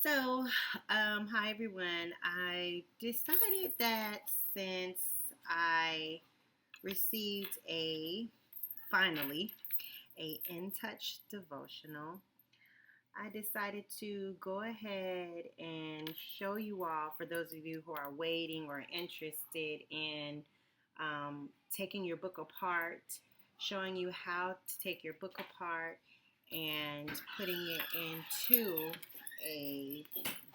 Hi everyone. I decided that since I received finally a In Touch devotional, I decided to go ahead and show you all, for those of you who are waiting or interested in taking your book apart, showing you how to take your book apart and putting it into a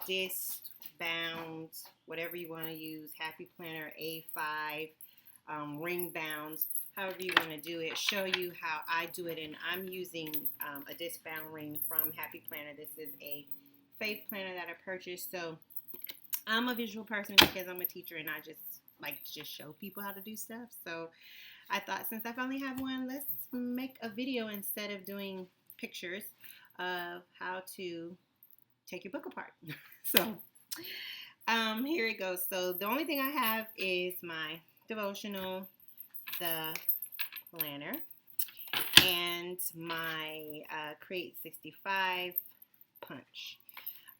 disc bound, whatever you want to use, Happy Planner A5, ring bound, however you want to do it, show you how I do it. And I'm using a disc bound ring from Happy Planner. This is a faith planner that I purchased. So I'm a visual person because I'm a teacher and I just like to just show people how to do stuff. So I thought since I finally have one, let's make a video instead of doing pictures of how to take your book apart. So here it goes. So the only thing I have is my devotional, the planner, and my Create 65 punch.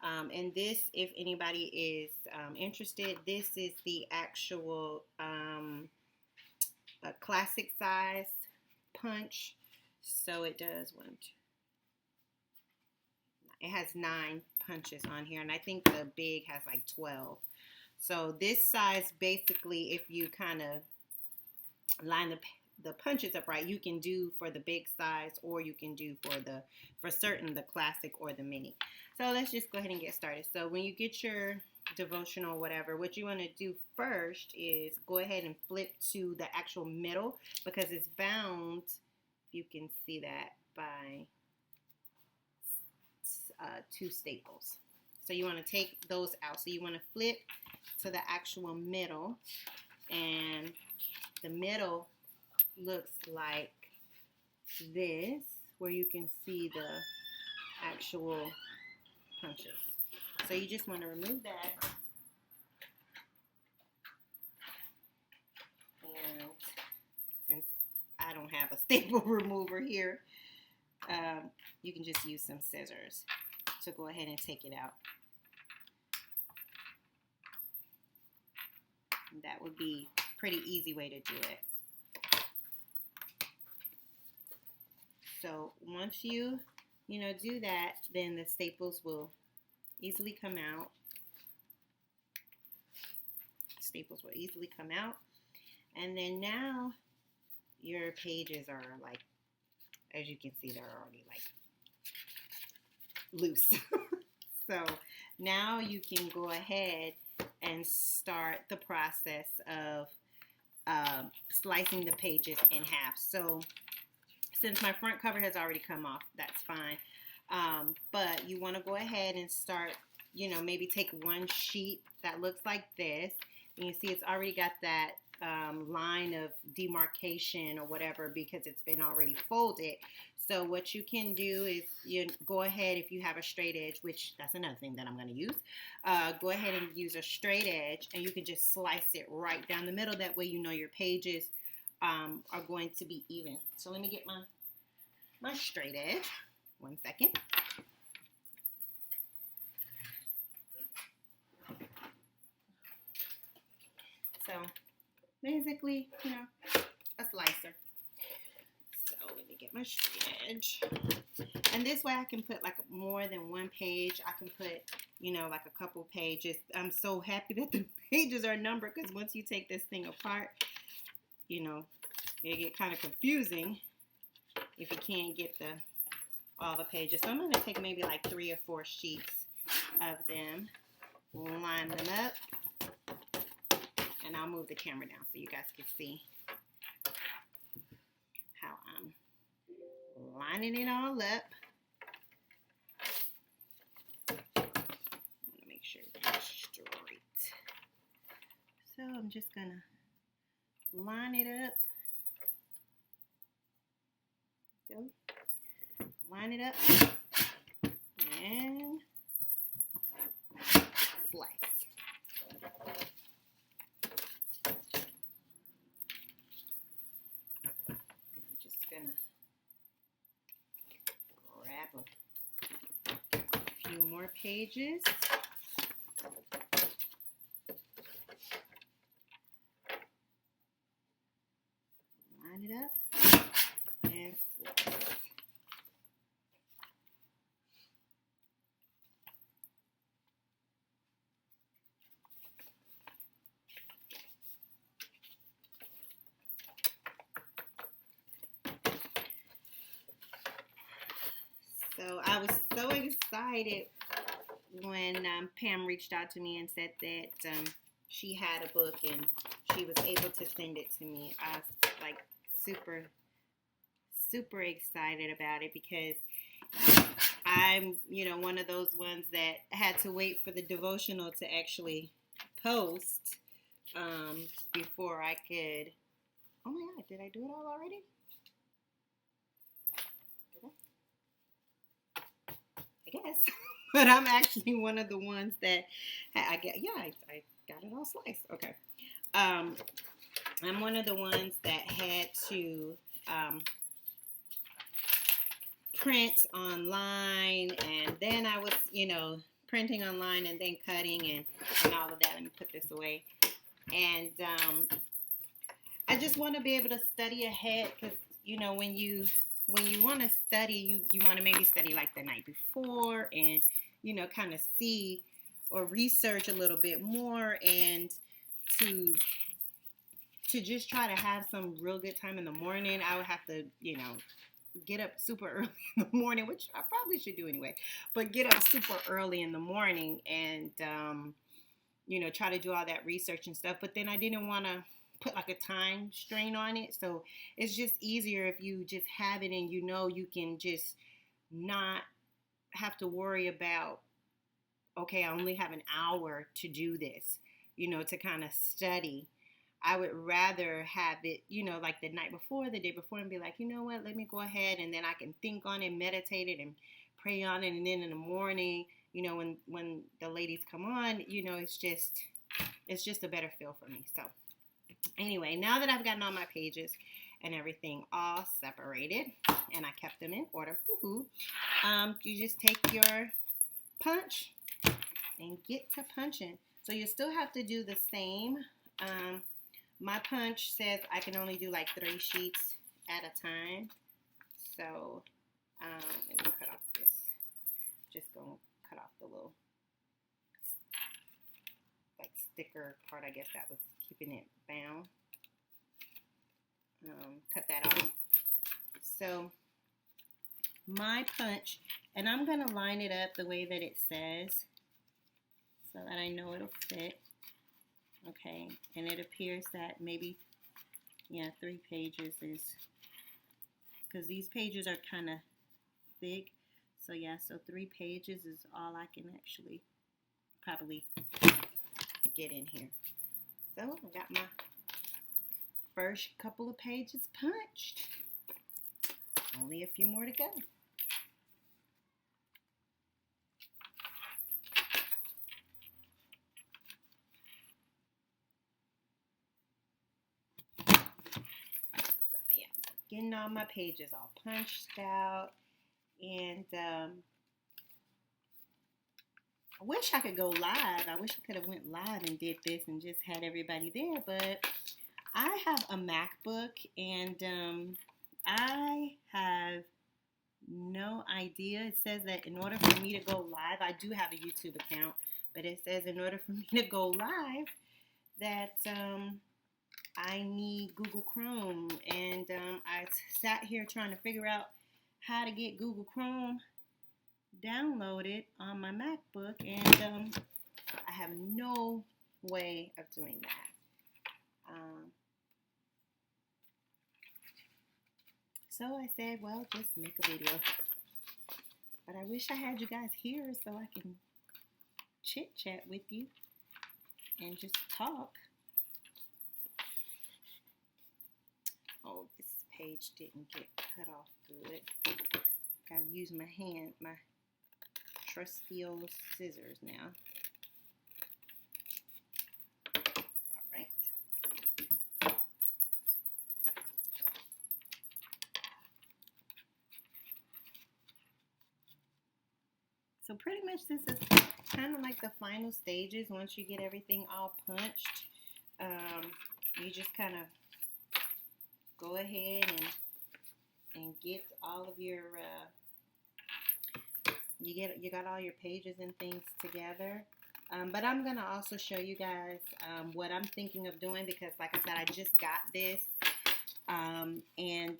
And this, if anybody is interested, this is the actual classic size punch. So it does it has 9 punches on here, and I think the big has like 12. So this size, basically, if you kind of line the punches up right, you can do for the big size, or you can do for certain the classic or the mini. So let's just go ahead and get started. So when you get your devotional, whatever, what you want to do first is go ahead and flip to the actual middle, because it's bound, if you can see that, by 2 staples. So you want to take those out. So you want to flip to the actual middle, and the middle looks like this, where you can see the actual punches. So you just want to remove that, and since I don't have a staple remover here, you can just use some scissors to go ahead and take it out. And that would be a pretty easy way to do it. So once you do that, then the staples will easily come out. Staples will easily come out. And then now your pages are like, as you can see, they're already like loose. So now you can go ahead and start the process of slicing the pages in half. So since my front cover has already come off, that's fine. But you want to go ahead and start, maybe take one sheet that looks like this. And you see it's already got that line of demarcation or whatever, because it's been already folded. So what you can do is you go ahead, if you have a straight edge, which that's another thing that I'm going to use, go ahead and use a straight edge, and you can just slice it right down the middle. That way your pages are going to be even. So let me get my straight edge. One second. So basically, a slicer. So let me get my straight edge. And this way I can put like more than one page. I can put, like a couple pages. I'm so happy that the pages are numbered, because once you take this thing apart, it'll get kind of confusing if you can't get all the pages. So I'm going to take maybe like 3 or 4 sheets of them, line them up, and I'll move the camera down so you guys can see how I'm lining it all up. I want to make sure it's straight. So I'm just going to line it up. Go. Line it up and slice. I'm just gonna grab a few more pages. Line it up and flip. So I was so excited when Pam reached out to me and said that she had a book and she was able to send it to me. I was like super excited about it because I'm, one of those ones that had to wait for the devotional to actually post before I could. Oh my God, did I do it all already? I guess. But I'm actually one of the ones that I got it all sliced. Okay. I'm one of the ones that had to print online, and then I was, printing online and then cutting and all of that. Let me put this away. And I just want to be able to study ahead because, when you want to study, you want to maybe study like the night before and, kind of see or research a little bit more and to just try to have some real good time in the morning. I would have to, get up super early in the morning, which I probably should do anyway, but get up super early in the morning and, try to do all that research and stuff. But then I didn't want to put like a time strain on it. So it's just easier if you just have it and you can just not have to worry about, okay, I only have an hour to do this, to kind of study. I would rather have it, like the night before, the day before, and be like, you know what, let me go ahead and then I can think on it, meditate it, and pray on it. And then in the morning, when the ladies come on, it's just a better feel for me. So anyway, now that I've gotten all my pages and everything all separated, and I kept them in order, you just take your punch and get to punching. So you still have to do the same. My punch says I can only do like 3 sheets at a time. So let me cut off this. Just gonna cut off the little like sticker part. I guess that was keeping it bound. Cut that off. So my punch, and I'm gonna line it up the way that it says so that I know it'll fit. Okay, and it appears that maybe, 3 pages is, because these pages are kind of thick. So so 3 pages is all I can actually probably get in here. So I got my first couple of pages punched. Only a few more to go. Getting all my pages all punched out, and I wish I could go live. I wish I could have went live and did this and just had everybody there, but I have a MacBook, and I have no idea. It says that in order for me to go live, I do have a YouTube account, but it says in order for me to go live that I need Google Chrome, and I sat here trying to figure out how to get Google Chrome downloaded on my MacBook, and I have no way of doing that. So I said, well, just make a video. But I wish I had you guys here so I can chit-chat with you and just talk. Oh, this page didn't get cut off good. Gotta use my trusty old scissors now. All right. So pretty much this is kind of like the final stages. Once you get everything all punched, you just kind of go ahead and get all of your you got all your pages and things together. But I'm gonna also show you guys what I'm thinking of doing, because like I said, I just got this, and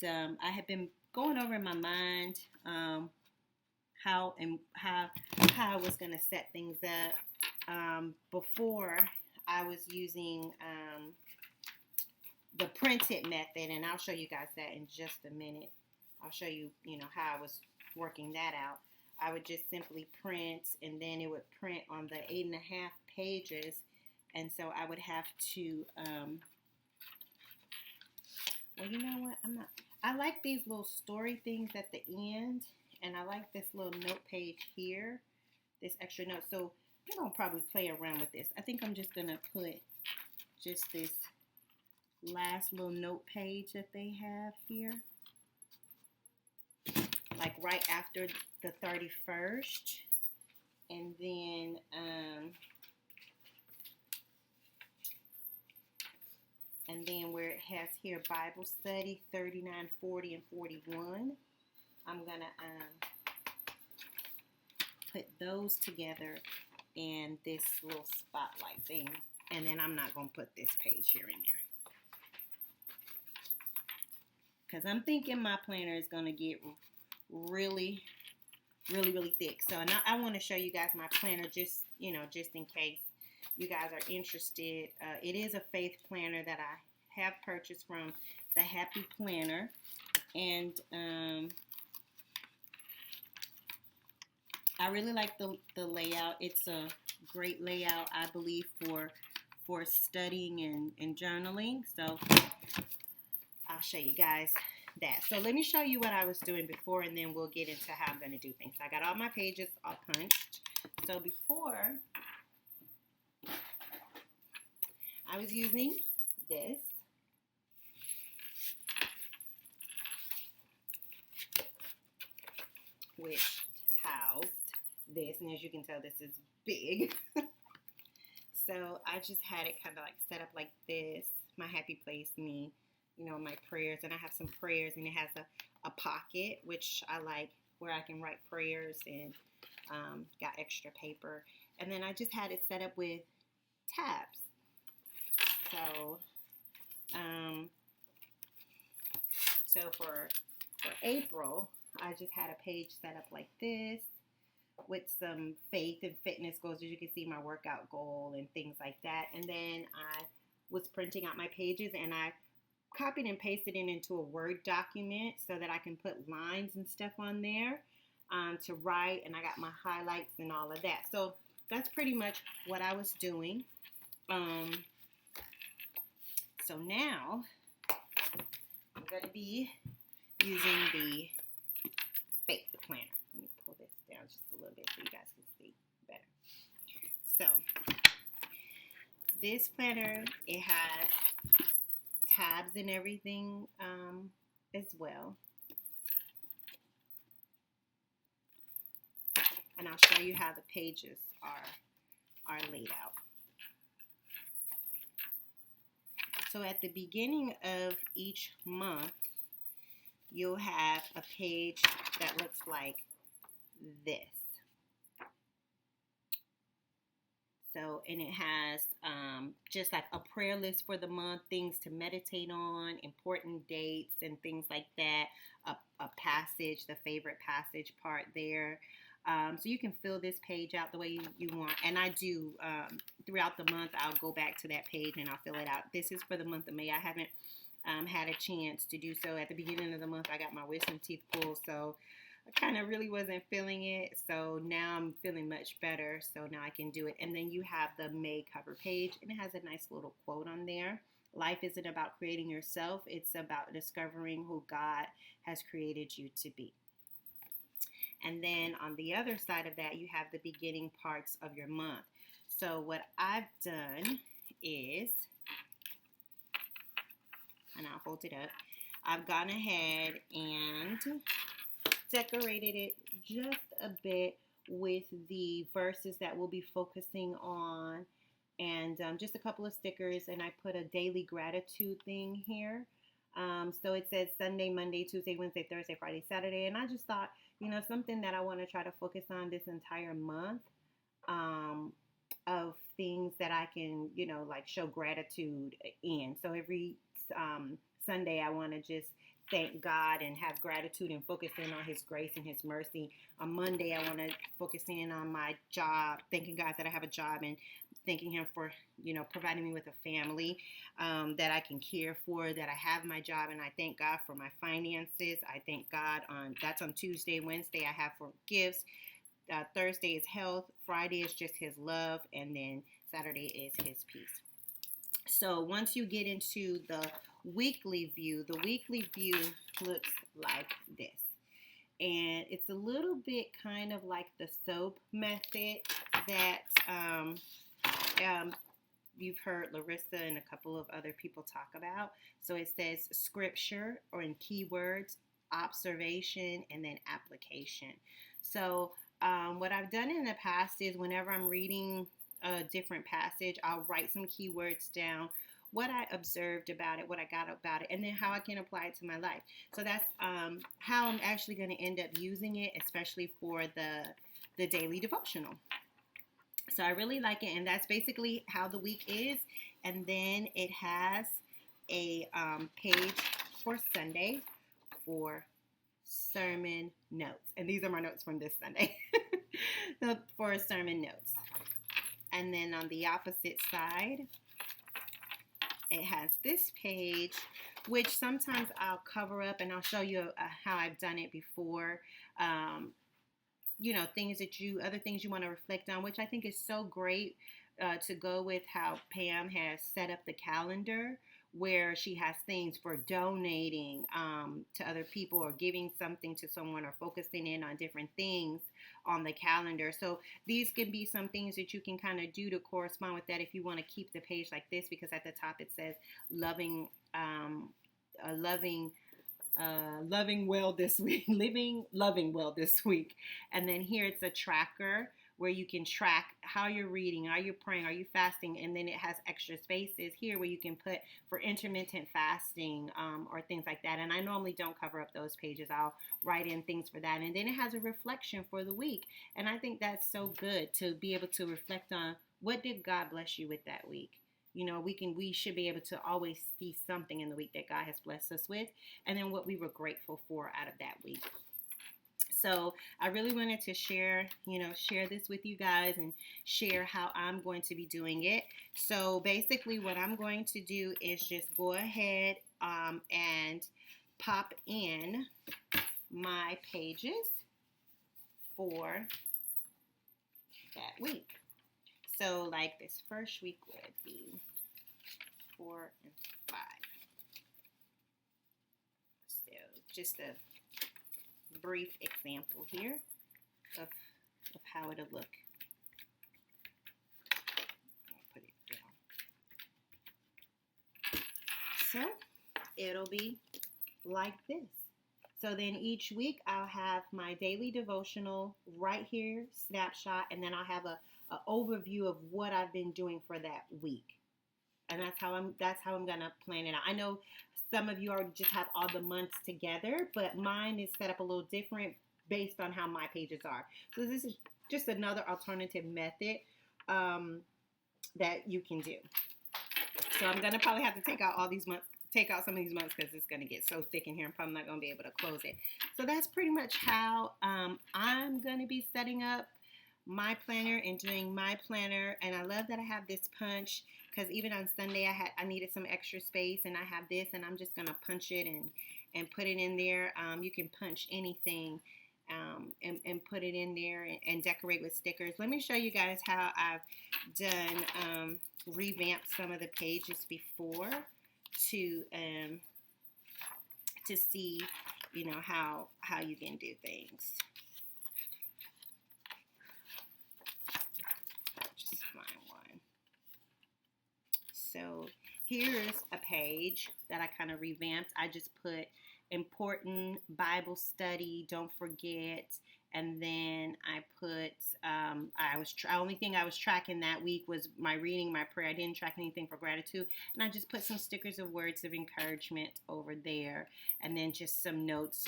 I have been going over in my mind how I was gonna set things up. Before I was using the printed method, and I'll show you guys that in just a minute. I'll show you, how I was working that out. I would just simply print, and then it would print on the 8.5 pages, and so I would have to, well, you know what, I like these little story things at the end, and I like this little note page here, this extra note, so I'm going to probably play around with this. I think I'm just going to put just this last little note page that they have here, like right after the 31st, and then where it has here Bible study 39, 40, and 41, I'm gonna put those together in this little spotlight thing, and then I'm not gonna put this page here in there, because I'm thinking my planner is gonna get really thick. So I want to show you guys my planner, just in case you guys are interested. It is a faith planner that I have purchased from the Happy Planner, and I really like the layout. It's a great layout, I believe, for studying and journaling. So I'll show you guys that. So let me show you what I was doing before, and then we'll get into how I'm going to do things. I got all my pages all punched. So before, I was using this, which housed this, and as you can tell, this is big. So I just had it kind of like set up like this, my happy place, me, my prayers, and I have some prayers, and it has a pocket, which I like, where I can write prayers, and got extra paper, and then I just had it set up with tabs. So for April, I just had a page set up like this with some faith and fitness goals. As you can see, my workout goal and things like that, and then I was printing out my pages, and I copied and pasted it into a Word document so that I can put lines and stuff on there to write, and I got my highlights and all of that. So that's pretty much what I was doing. So now I'm going to be using the Faith Planner. Let me pull this down just a little bit so you guys can see better. So this planner, it has tabs and everything as well, and I'll show you how the pages are laid out. So at the beginning of each month, you'll have a page that looks like this. So, and it has just like a prayer list for the month, things to meditate on, important dates and things like that, a passage, the favorite passage part there. So you can fill this page out the way you want. And I do, throughout the month, I'll go back to that page and I'll fill it out. This is for the month of May. I haven't had a chance to do so. At the beginning of the month, I got my wisdom teeth pulled, so I kind of really wasn't feeling it. So now I'm feeling much better, so now I can do it. And then you have the May cover page, and it has a nice little quote on there. Life isn't about creating yourself. It's about discovering who God has created you to be. And then on the other side of that, you have the beginning parts of your month. So what I've done is, and I'll hold it up, I've gone ahead and decorated it just a bit with the verses that we'll be focusing on, and just a couple of stickers. And I put a daily gratitude thing here. So it says Sunday, Monday, Tuesday, Wednesday, Thursday, Friday, Saturday. And I just thought, something that I want to try to focus on this entire month, of things that I can, like show gratitude in. So every Sunday, I want to just thank God and have gratitude and focus in on His grace and His mercy. On Monday, I want to focus in on my job, thanking God that I have a job, and thanking Him for, providing me with a family that I can care for, that I have my job, and I thank God for my finances. I thank God that's on Tuesday. Wednesday, I have for gifts. Thursday is health. Friday is just His love. And then Saturday is His peace. So once you get into the weekly view looks like this. And it's a little bit kind of like the SOAP method that you've heard Larissa and a couple of other people talk about. So it says scripture or in keywords, observation, and then application. So what I've done in the past is whenever I'm reading a different passage, I'll write some keywords down, what I observed about it, what I got about it, and then how I can apply it to my life. So that's how I'm actually going to end up using it, especially for the daily devotional. So I really like it, and that's basically how the week is. And then it has a page for Sunday for sermon notes. And these are my notes from this Sunday for sermon notes. And then on the opposite side, it has this page, which sometimes I'll cover up and I'll show you how I've done it before. Other things you want to reflect on, which I think is so great to go with how Pam has set up the calendar, where she has things for donating to other people or giving something to someone or focusing in on different things on the calendar. So these can be some things that you can kind of do to correspond with that if you want to keep the page like this, because at the top it says loving well this week, loving well this week. And then here it's a tracker where you can track how you're reading, are you praying, are you fasting, and then it has extra spaces here where you can put for intermittent fasting or things like that. And I normally don't cover up those pages. I'll write in things for that. And then it has a reflection for the week. And I think that's so good to be able to reflect on, what did God bless you with that week? We should be able to always see something in the week that God has blessed us with, and then what we were grateful for out of that week. So I really wanted to share this with you guys and share how I'm going to be doing it. So basically what I'm going to do is just go ahead and pop in my pages for that week. So like this first week would be 4 and 5. So just a brief example here of how it'll look. I'll put it down. So it'll be like this. So then each week I'll have my daily devotional right here, snapshot, and then I'll have an overview of what I've been doing for that week. And that's how I'm gonna plan it out. I know some of you already just have all the months together, but mine is set up a little different based on how my pages are. So this is just another alternative method that you can do. So I'm gonna probably have to take out some of these months because it's gonna get so thick in here. I'm probably not gonna be able to close it. So that's pretty much how I'm gonna be setting up my planner and doing my planner. And I love that I have this punch, because even on Sunday I needed some extra space, and I have this, and I'm just gonna punch it and put it in there. You can punch anything and put it in there and decorate with stickers. Let me show you guys how I've done revamped some of the pages before to see how you can do things. So here's a page that I kind of revamped. I just put important Bible study, don't forget, And then I put, only thing I was tracking that week was my reading, my prayer. I didn't track anything for gratitude. And I just put some stickers of words of encouragement over there. And then just some notes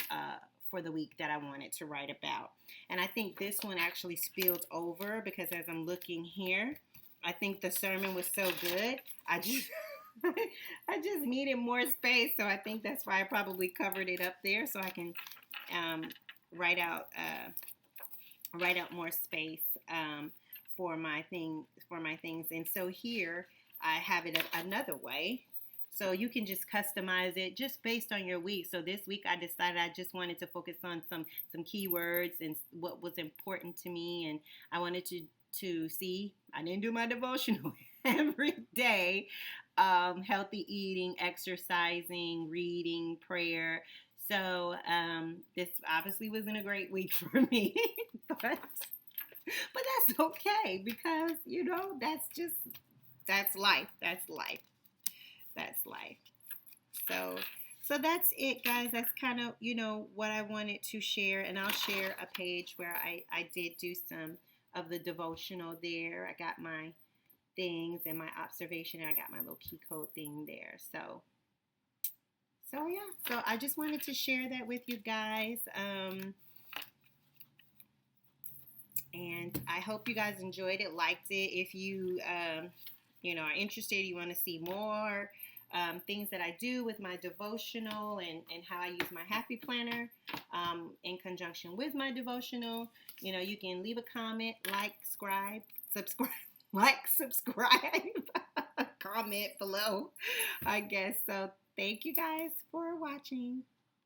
for the week that I wanted to write about. And I think this one actually spilled over because as I'm looking here, I think the sermon was so good. I just I just needed more space, so I think that's why I probably covered it up there so I can write out more space for my things. And so here I have it another way. So you can just customize it just based on your week. So this week I decided I just wanted to focus on some keywords and what was important to me, and I wanted to see. I didn't do my devotional every day. Healthy eating, exercising, reading, prayer. So this obviously wasn't a great week for me, but that's okay because that's life. That's life. That's life. So that's it, guys. That's kind of what I wanted to share, and I'll share a page where I did do some of the devotional there. I got my things and my observation, and I got my little key code thing there. So yeah. So I just wanted to share that with you guys. And I hope you guys enjoyed it, liked it. If you are interested, you want to see more things that I do with my devotional and how I use my happy planner in conjunction with my devotional, you can leave a comment, subscribe, comment below, I guess. So thank you guys for watching.